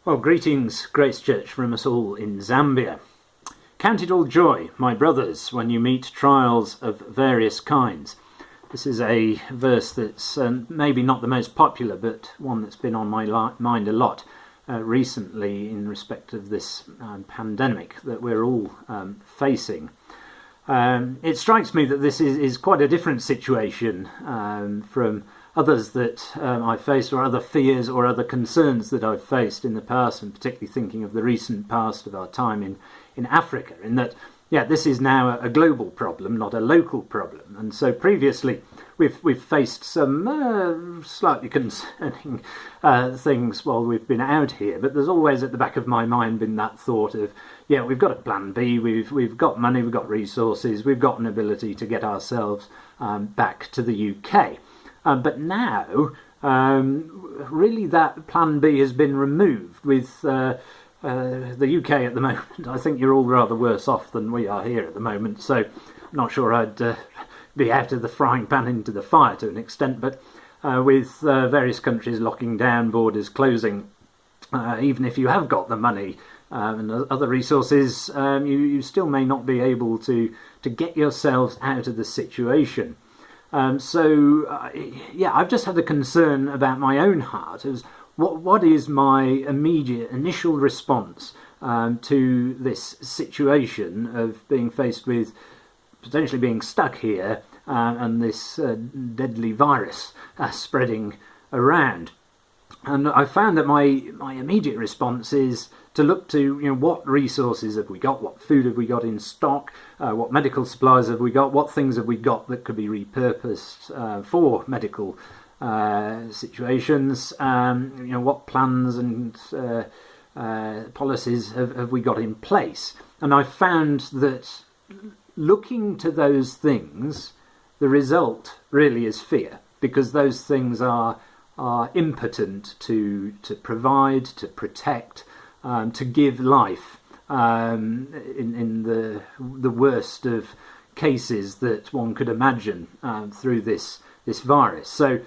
Well, greetings, Grace Church, from us all in Zambia. Count it all joy, my brothers, when you meet trials of various kinds. This is a verse that's maybe not the most popular, but one that's been on my mind a lot recently in respect of this pandemic that we're all facing. It strikes me that this is quite a different situation from others that I've faced, or other fears or other concerns that I've faced in the past, and particularly thinking of the recent past of our time in Africa, in that, this is now a global problem, not a local problem. And so previously we've faced some slightly concerning things while we've been out here, but there's always at the back of my mind been that thought of, we've got a plan B, we've got money, we've got resources, we've got an ability to get ourselves back to the UK. But now, really that plan B has been removed with the UK at the moment. I think you're all rather worse off than we are here at the moment, so I'm not sure I'd be out of the frying pan into the fire to an extent, but with various countries locking down, borders closing, even if you have got the money and other resources, you still may not be able to get yourselves out of the situation. I've just had a concern about my own heart as what is my immediate initial response to this situation of being faced with potentially being stuck here and this deadly virus spreading around. And I found that my immediate response is to look to, what resources have we got, what food have we got in stock, what medical supplies have we got, what things have we got that could be repurposed for medical situations, what plans and policies have we got in place. And I found that looking to those things, the result really is fear, because those things are impotent to provide, to protect, to give life in the worst of cases that one could imagine through this virus. So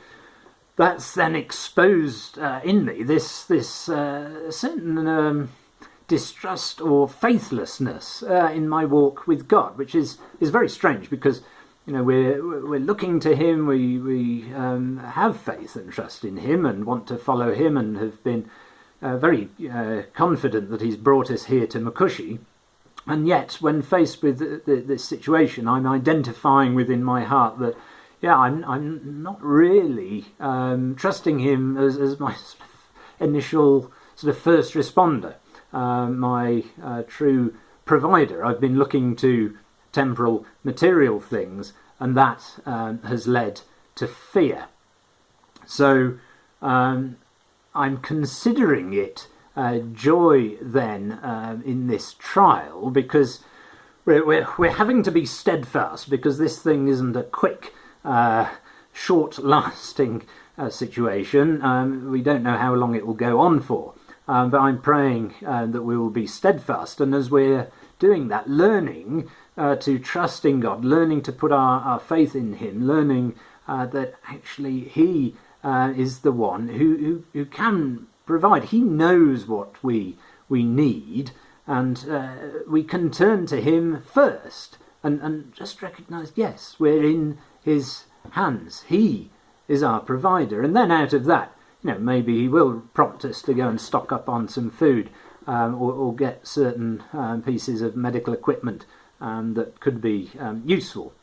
that's then exposed in me this certain distrust or faithlessness in my walk with God, which is very strange, because we're looking to Him, we have faith and trust in Him and want to follow Him, and have been very confident that He's brought us here to Makushi. And yet, when faced with this situation, I'm identifying within my heart that, I'm not really trusting Him as my initial first responder, my true provider. I've been looking to temporal material things, and that has led to fear. So I'm considering it joy then in this trial, because we're having to be steadfast, because this thing isn't a quick, short-lasting situation. We don't know how long it will go on for, but I'm praying that we will be steadfast, and as we're doing that, learning to trust in God, learning to put our faith in Him, learning that actually He is the one who can provide. He knows what we need, and we can turn to Him first and just recognise, yes, we're in His hands. He is our provider. And then out of that, maybe He will prompt us to go and stock up on some food, or get certain pieces of medical equipment that could be useful.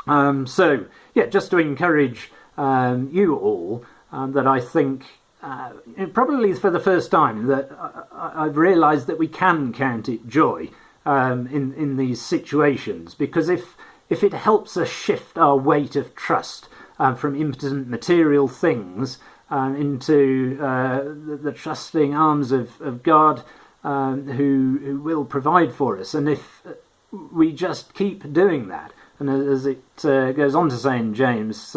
Just to encourage you all, that I think probably for the first time that I've realised that we can count it joy in these situations, because if it helps us shift our weight of trust from impotent material things into the trusting arms of God, who will provide for us, and if we just keep doing that, and as it goes on to say in James,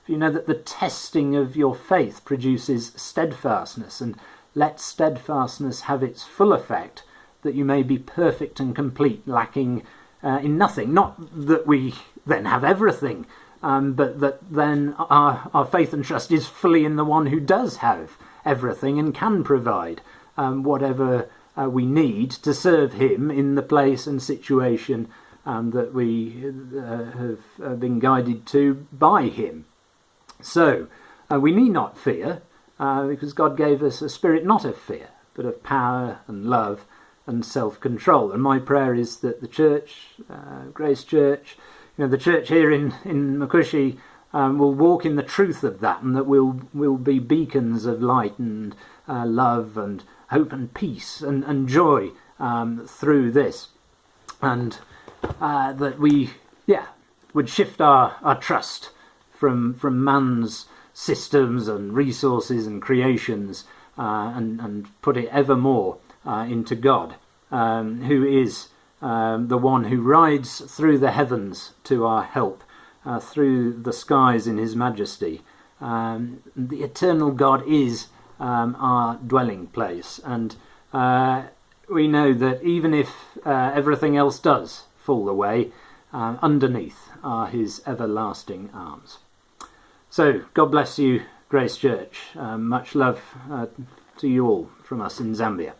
you know that the testing of your faith produces steadfastness, and let steadfastness have its full effect, that you may be perfect and complete, lacking in nothing. Not that we then have everything, but that then our faith and trust is fully in the one who does have everything and can provide whatever we need to serve him in the place and situation that we have been guided to by him. So we need not fear, because God gave us a spirit not of fear, but of power and love and self-control. And my prayer is that the church, Grace Church, the church here in Makushi, will walk in the truth of that, and that we'll be beacons of light and love and hope and peace and joy through this, and that we would shift our trust from man's systems and resources and creations, and put it evermore into God, who is the one who rides through the heavens to our help, through the skies in his majesty. The eternal God is our dwelling place, and we know that even if everything else does fall away, underneath are his everlasting arms. So God bless you, Grace Church. Much love to you all from us in Zambia.